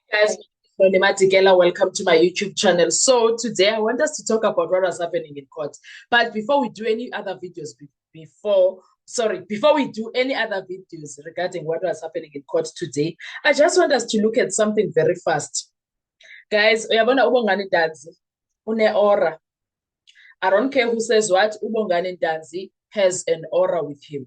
Guys, welcome to my YouTube channel. So today I want us to talk about what was happening in court. But before we do any other videos, before we do any other videos regarding what was happening in court today, I just want us to look at something very fast. Guys, uyabona uBongani Ntanzi une-aura. I don't care who says what, uBongani Ntanzi has an aura with him.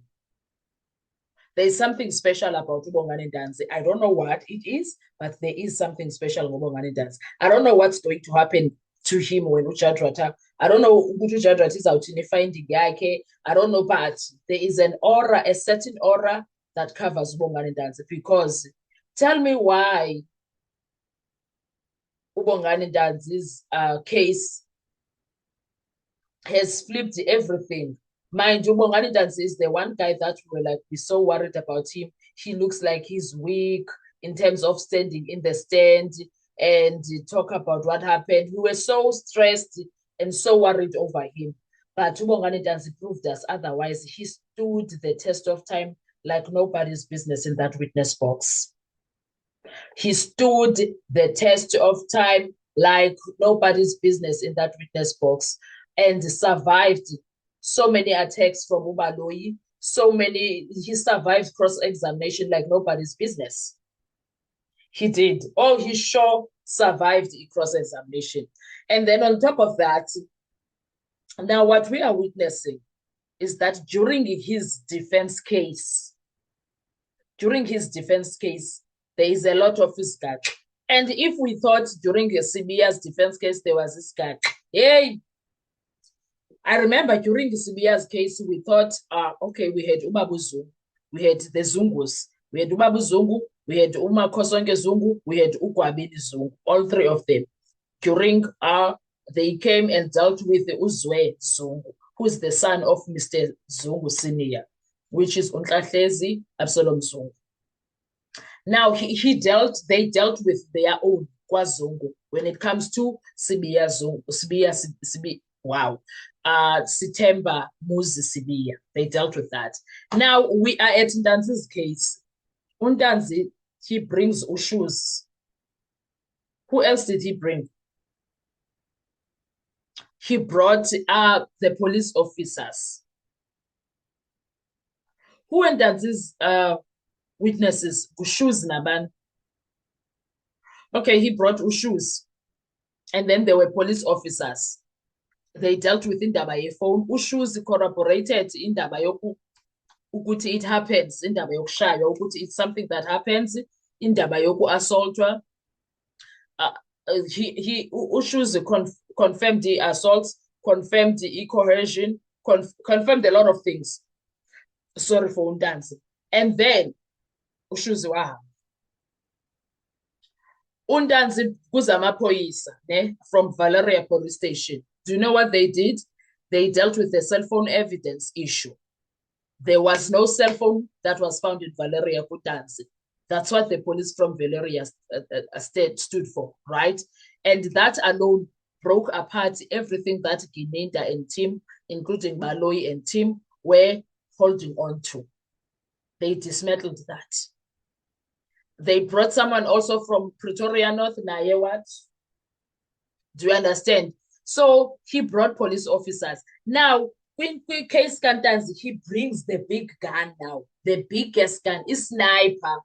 There's something special about uBongani Ntanzi. I don't know what it is, but there is something special about uBongani Ntanzi. I don't know what's going to happen to him when uJadrata. I don't know ukuthi uJadrata is out in finding yakhe. I don't know, but there is an aura, a certain aura that covers uBongani Ntanzi. Because tell me why uBongani Ntanzi's case has flipped everything. Mind you, Bongani Ntanzi is the one guy that we were we're so worried about him. He looks like he's weak in terms of standing in the stand and talk about what happened. We were so stressed and so worried over him. But Bongani Ntanzi proved us otherwise. He stood the test of time like nobody's business in that witness box. He stood the test of time like nobody's business in that witness box and survived so many attacks from Ubaloyi, he survived cross-examination like nobody's business. He did. Oh, he sure survived cross-examination. And then on top of that, now what we are witnessing is that during his defense case, there is a lot of this guy. And if we thought during Sibiya's defense case, there was this guy, hey, I remember during Sibiya's case, we thought, okay, we had Umabu Zungu, we had the Zungus, we had Umabu Zungu, we had Uma Kosonke Zungu, we had Ukwabini Zungu, all three of them. During they came and dealt with the Uzwe Zungu, who is the son of Mr. Zungu Senior, which is Unkahlezi Absalom Zungu. Now they dealt with their own KwaZungu when it comes to Sibiya Zungu, wow. Sithemba Muzi Sibiya. They dealt with that. Now we are at Ntanzi's case. Ntanzi, he brings Ushus. Who else did he bring? He brought the police officers. Who and Ntanzi's witnesses? Ushus Naban. Okay, he brought Ushus. And then there were police officers. They dealt with indaba phone. Ushus corroborated indaba ukuthi it happens, indaba yokushaya ukuthi it's something that happens, indaba assaultwa. Ushus confirmed the assaults, confirmed the coercion, confirmed a lot of things. Sorry for Ntanzi. And then Ushus wahamba. Ntanzi kuzamaphoyisa from Valeria police station. Do you know what they did? They dealt with the cell phone evidence issue. There was no cell phone that was found in Valeria Ntanzi. That's what the police from Valeria stood for, right? And that alone broke apart everything that Gininda and team, including Baloyi and team, were holding on to. They dismantled that. They brought someone also from Pretoria North, Nayewat. Do you understand? So he brought police officers. Now, when case Ntanzi, he brings the big gun now. The biggest gun is sniper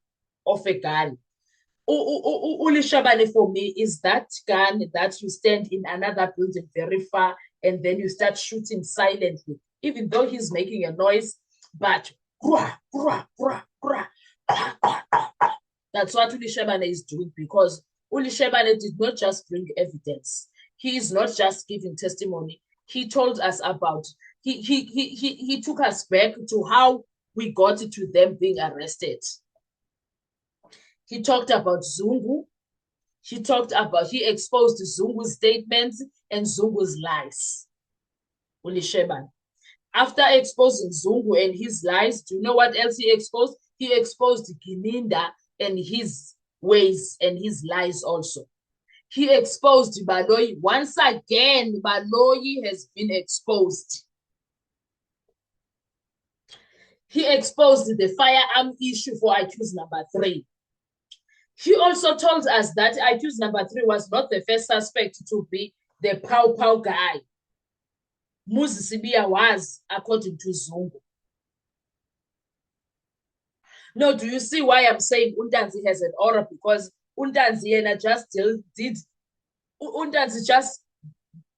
of a gun. Ulishabane for me is that gun that you stand in another building very far and then you start shooting silently, even though he's making a noise, but that's what Ulishabane is doing, because Ulishabane did not just bring evidence. He is not just giving testimony. He told us about, he took us back to how we got to them being arrested. He talked about Zungu. He exposed Zungu's statements and Zungu's lies. Ulishabane. After exposing Zungu and his lies, do you know what else he exposed? He exposed Gininda and his ways and his lies also. He exposed Baloyi. Once again, Baloyi has been exposed. He exposed the firearm issue for accused number 3. He also told us that accused number 3 was not the first suspect to be the Pow guy. Muzi Sibiya was, according to Zungu. No, do you see why I'm saying Untanzi has an aura? Because Untanzi Untanzi just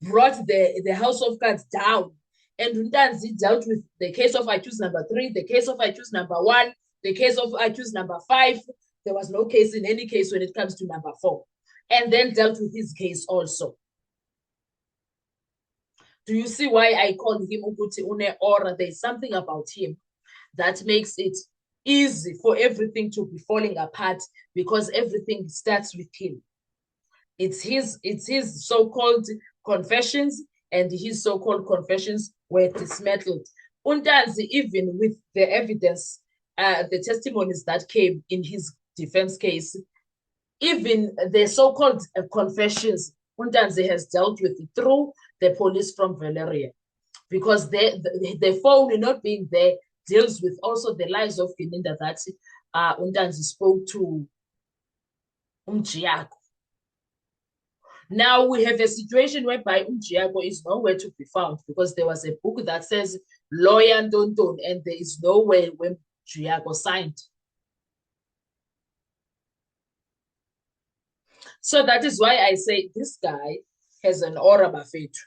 brought the House of Cards down. And Untanzi dealt with the case of accused number 3, the case of accused number 1, the case of accused number 5. There was no case in any case when it comes to number 4. And then dealt with his case also. Do you see why I call him Uguti Une Aura? There's something about him that makes it easy for everything to be falling apart because everything starts with him. It's his so-called confessions, and his so-called confessions were dismantled. Untanzi, even with the evidence, the testimonies that came in his defense case, even the so-called confessions, Untanzi has dealt with it through the police from Valeria, because the phone not being there deals with also the lies of Gininda that Untanzi spoke to Umjiako. Now we have a situation whereby Umjiako is nowhere to be found because there was a book that says Lawyer Ndondon, and there is nowhere when Umjiako signed. So that is why I say this guy has an aura, Bafetu.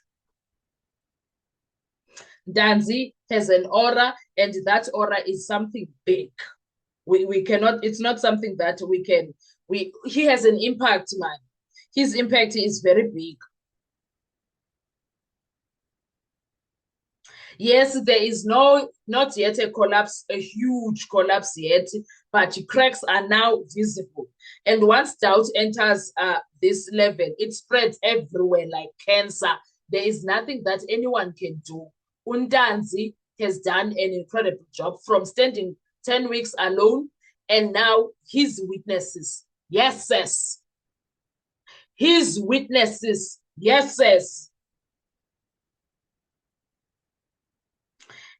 Danzi has an aura, and that aura is something big. We cannot, it's not something that we can, he has an impact, man. His impact is very big. Yes, there is not yet a collapse, a huge collapse yet, but cracks are now visible. And once doubt enters this level, it spreads everywhere like cancer. There is nothing that anyone can do. Untanzi has done an incredible job from standing 10 weeks alone, and now his witnesses, yes, yes. His witnesses, yes, yes.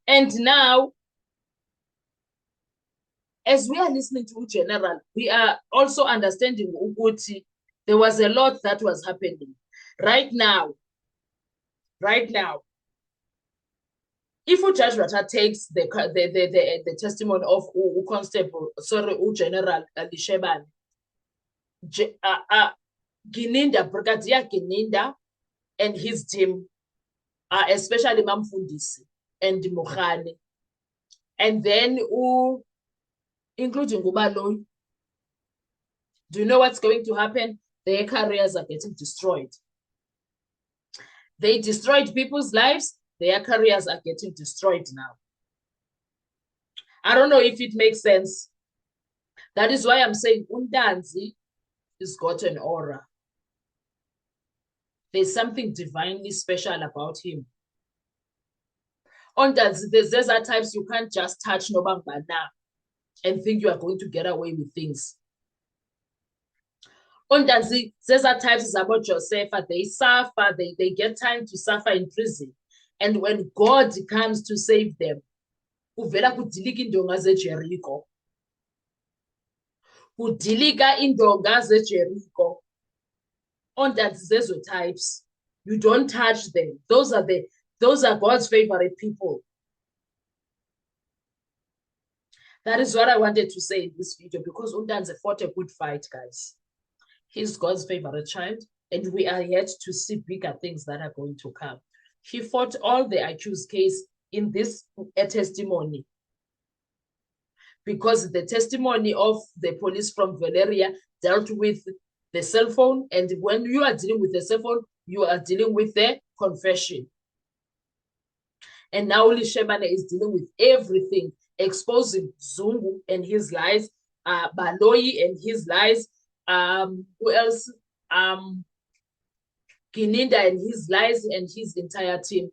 And now, as we are listening to General, we are also understanding Uguti. There was a lot that was happening. Right now, if Judge Rata takes the testimony of Constable, General Lishebane, Gininda, Brigadier Gininda, and his team, especially Mamfundisi and Mukhane, and then including Gubaloy. Do you know what's going to happen? Their careers are getting destroyed. They destroyed people's lives. Their careers are getting destroyed now. I don't know if it makes sense. That is why I'm saying Untanzi has got an aura. There's something divinely special about him. Untanzi, there's other types you can't just touch Nobangana and think you are going to get away with things. Untanzi, there's other types about Josefa, they suffer, they get time to suffer in prison. And when God comes to save them, uvela kudilika indonga zeJericho. Kudilika indonga zeJericho. Untanzi, there's types. You don't touch them. Those are God's favorite people. That is what I wanted to say in this video, because Untanzi fought a good fight, guys. He's God's favorite child, and we are yet to see bigger things that are going to come. He fought all the accused case in this testimony, because the testimony of the police from Valeria dealt with the cell phone, and when you are dealing with the cell phone, you are dealing with the confession. And now Lishebane is dealing with everything, exposing Zungu and his lies, Baloyi and his lies, who else? Gininda and his lies, and his entire team.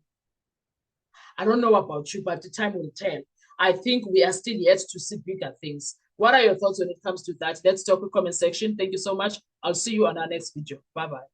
I don't know about you, but the time will tell. I think we are still yet to see bigger things. What are your thoughts when it comes to that? Let's talk in the comment section. Thank you so much. I'll see you on our next video. Bye-bye.